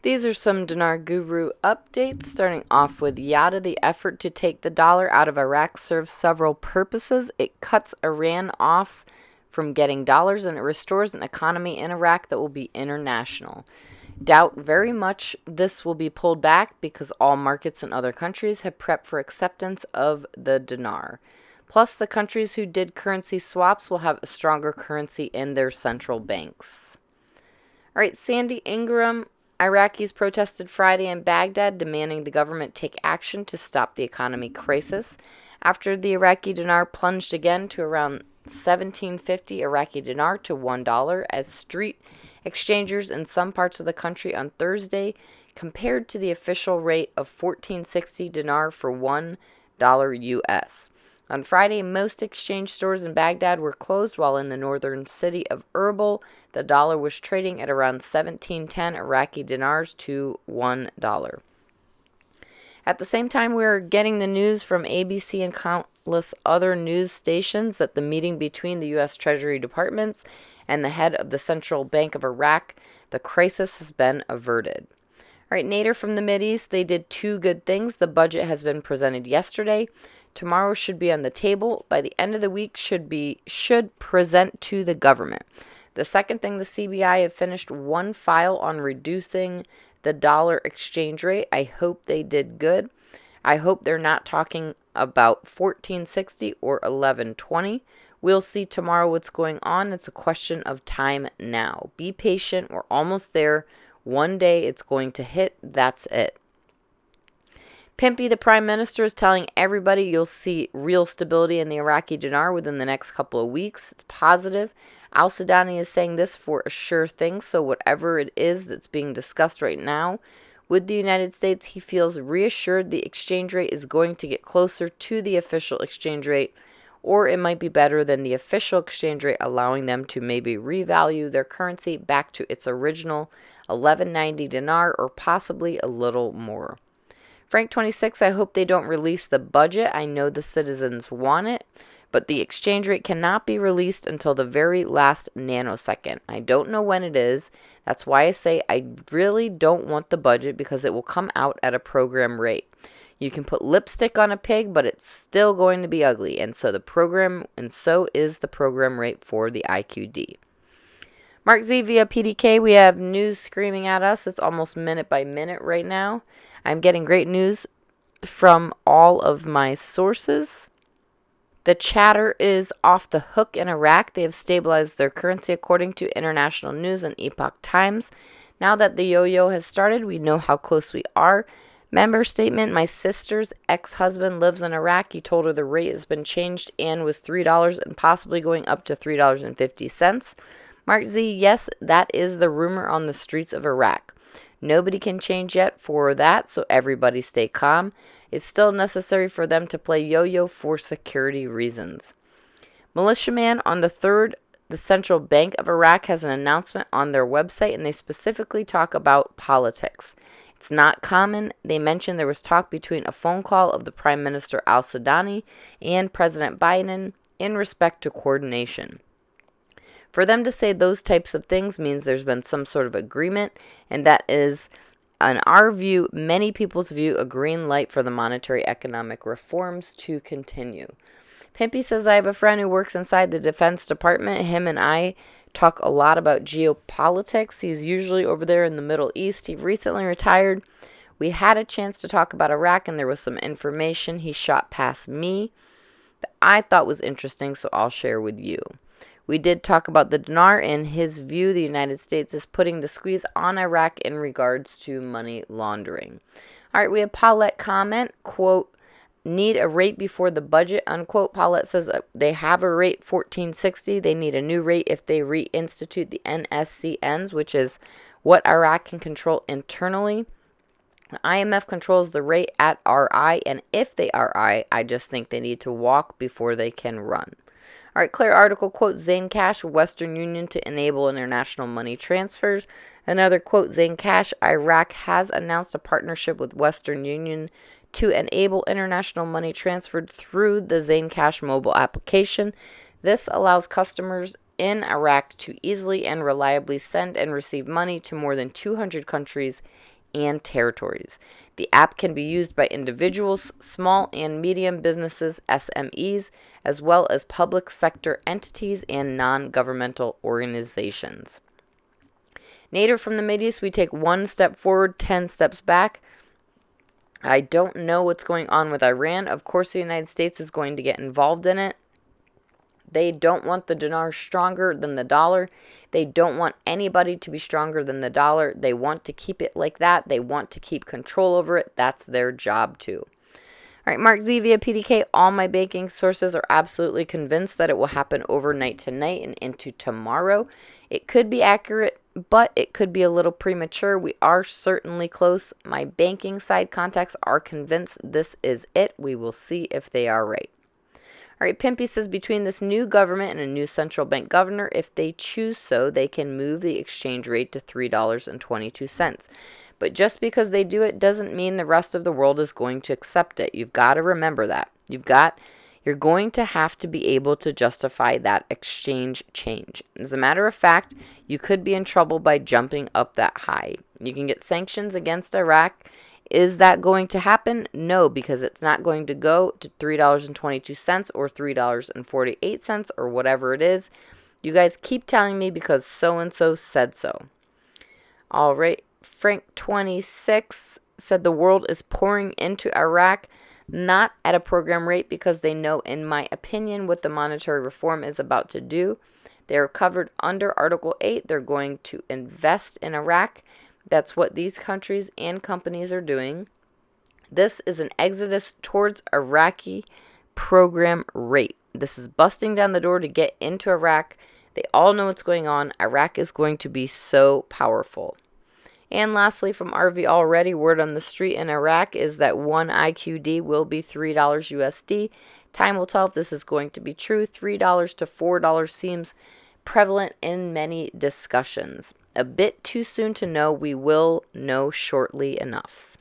These are some Dinar Guru updates, starting off with Yada. The effort to take the dollar out of Iraq serves several purposes. It cuts Iran off from getting dollars, and it restores an economy in Iraq that will be international. Doubt very much this will be pulled back because all markets in other countries have prepped for acceptance of the dinar. Plus, the countries who did currency swaps will have a stronger currency in their central banks. All right, Sandy Ingram. Iraqis protested Friday in Baghdad demanding the government take action to stop the economy crisis after the Iraqi dinar plunged again to around 1750 Iraqi dinar to $1 as street exchangers in some parts of the country on Thursday compared to the official rate of 1460 dinar for $1 US. On Friday, most exchange stores in Baghdad were closed, while in the northern city of Erbil, the dollar was trading at around 1710 Iraqi dinars to $1. At the same time, we are getting the news from ABC and countless other news stations that the meeting between the U.S. Treasury Departments and the head of the Central Bank of Iraq, the crisis has been averted. All right, Nader from the Mideast, they did two good things. The budget has been presented yesterday. Tomorrow should be on the table. By the end of the week, should present to the government. The second thing, the CBI have finished one file on reducing the dollar exchange rate. I hope they did good. I hope they're not talking about 1460 or 1120. We'll see tomorrow what's going on. It's a question of time now. Be patient. We're almost there. One day it's going to hit. That's it. Pimpy, the prime minister, is telling everybody you'll see real stability in the Iraqi dinar within the next couple of weeks. It's positive. Al-Sudani is saying this for a sure thing, so whatever it is that's being discussed right now with the United States, he feels reassured the exchange rate is going to get closer to the official exchange rate, or it might be better than the official exchange rate, allowing them to maybe revalue their currency back to its original 1190 dinar or possibly a little more. Frank 26, I hope they don't release the budget. I know the citizens want it, but the exchange rate cannot be released until the very last nanosecond. I don't know when it is. That's why I say I really don't want the budget, because it will come out at a program rate. You can put lipstick on a pig, but it's still going to be ugly, and so is the program rate for the IQD. Mark Z via PDK, we have news screaming at us. It's almost minute by minute right now. I'm getting great news from all of my sources. The chatter is off the hook in Iraq. They have stabilized their currency according to international news and Epoch Times. Now that the yo-yo has started, we know how close we are. Member statement, my sister's ex-husband lives in Iraq. He told her the rate has been changed and was $3 and possibly going up to $3.50. Mark Z, yes, that is the rumor on the streets of Iraq. Nobody can change yet for that, so everybody stay calm. It's still necessary for them to play yo-yo for security reasons. Militiaman on the 3rd, the Central Bank of Iraq has an announcement on their website, and they specifically talk about politics. It's not common. They mentioned there was talk between a phone call of the Prime Minister Al-Sudani and President Biden in respect to coordination. For them to say those types of things means there's been some sort of agreement, and that is, in our view, many people's view, a green light for the monetary economic reforms to continue. Pimpy says, I have a friend who works inside the Defense Department. Him and I talk a lot about geopolitics. He's usually over there in the Middle East. He recently retired. We had a chance to talk about Iraq, and there was some information he shot past me that I thought was interesting, so I'll share with you. We did talk about the dinar. In his view, the United States is putting the squeeze on Iraq in regards to money laundering. All right, we have Paulette comment, quote, need a rate before the budget, unquote. Paulette says they have a rate 1460. They need a new rate if they reinstitute the NSCNs, which is what Iraq can control internally. The IMF controls the rate at RI, and if they RI, I just think they need to walk before they can run. All right, clear article, quote, Zain Cash, Western Union to enable international money transfers. Another quote, Zain Cash, Iraq has announced a partnership with Western Union to enable international money transferred through the Zain Cash mobile application. This allows customers in Iraq to easily and reliably send and receive money to more than 200 countries and territories. The app can be used by individuals, small and medium businesses, SMEs, as well as public sector entities and non-governmental organizations. Nader from the Mideast, we take 1 step forward, 10 steps back. I don't know what's going on with Iran. Of course, the United States is going to get involved in it. They don't want the dinar stronger than the dollar. They don't want anybody to be stronger than the dollar. They want to keep it like that. They want to keep control over it. That's their job too. All right, Mark Z via PDK. All my banking sources are absolutely convinced that it will happen overnight tonight and into tomorrow. It could be accurate, but it could be a little premature. We are certainly close. My banking side contacts are convinced this is it. We will see if they are right. All right, Pimpy says between this new government and a new central bank governor, if they choose so, they can move the exchange rate to $3.22. But just because they do it doesn't mean the rest of the world is going to accept it. You've got to remember that. You're going to have to be able to justify that exchange change. As a matter of fact, you could be in trouble by jumping up that high. You can get sanctions against Iraq. Is that going to happen? No, because it's not going to go to $3.22 or $3.48 or whatever it is. You guys keep telling me because so-and-so said so. All right. Frank26 said the world is pouring into Iraq, not at a program rate because they know, in my opinion, what the monetary reform is about to do. They are covered under Article 8. They're going to invest in Iraq. That's what these countries and companies are doing. This is an exodus towards Iraqi program rate. This is busting down the door to get into Iraq. They all know what's going on. Iraq is going to be so powerful. And lastly, from RV already, word on the street in Iraq is that 1 IQD will be $3 USD. Time will tell if this is going to be true. $3 to $4 seems prevalent in many discussions. A bit too soon to know. We will know shortly enough.